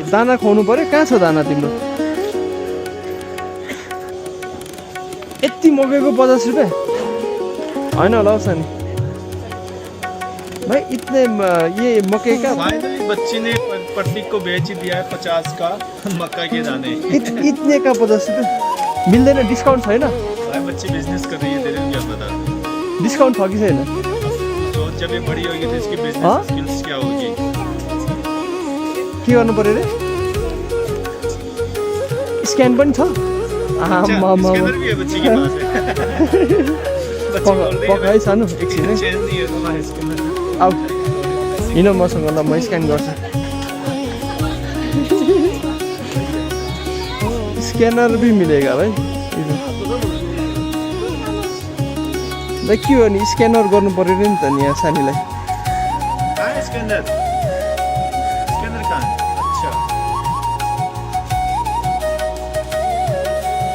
दाना खुवाउनु पर्यो कहाँ छ दाना तिम्रो यति मकैको 50 रुपियाँ होइन होला हौ सानी भाई इतने ये मकई का फाइनली बच्ची ने प्रतीक को बेच ही दिया है 50 का मक्का के दाने इतने का 50 रुपियाँ मिल्दैन डिस्काउन्ट छैन भाई बच्ची बिजनेस कर रही है तेरे को क्या पता डिस्काउन्ट छ कि छैन तो जब ये बड़ी होगी तो इसकी हाँ? बिजनेस स्किल्स क्या होगी के गर्नु पर्यो रे स्क्यान पनि छ आमामा इसके अंदर भी है बच्ची के पास है बच्ची बोल रही है पकाइ सानो एकछिन है चेन नहीं है तुम्हारे इसके अंदर आऊ हिँड मसँग ल म स्क्यान गर्छु स्क्यानर भी मिलेगा भाइ भाइ के हो नि स्क्यानर गर्नु पर्यो नि त नि यहाँ सानीलाई कहाँ है इसके अंदर कहाँ है अच्छा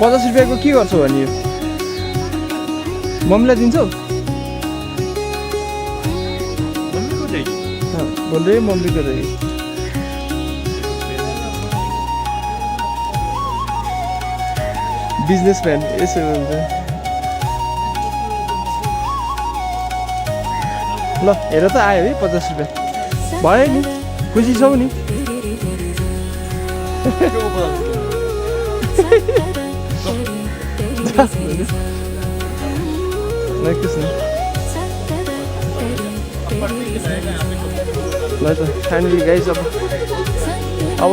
50 रुपियाँको के गर्छौ भने यो मम्मीलाई दिन्छौ मम्मी को देगी बोल रही है मम्मी को देगी बिजनेसम्यान यसो हुन्छ ल हेर त आयो है 50 रुपियाँ भयो नि खुसी छौ नि ल त फाइनली गाइस अब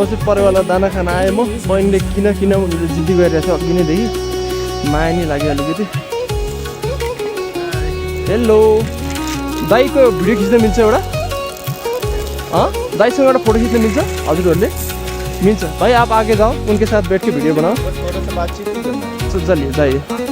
चाहिँ परेवाला दाना खान आएँ म बहिनीले किन भनेर जिद्दी गरिरहेको छ अघि नैदेखि माया नि लाग्यो अलिकति हेलो दाईको भिडियो खिच्न मिल्छ एउटा दाईसँग एउटा फोटो खिच्न मिल्छ हजुरहरूले मिल्छ भाई आप आगे जाओ उनके साथ बैठ के वीडियो बनाओ थोड़ा सा बातचीत भी करना है चलिए जाइए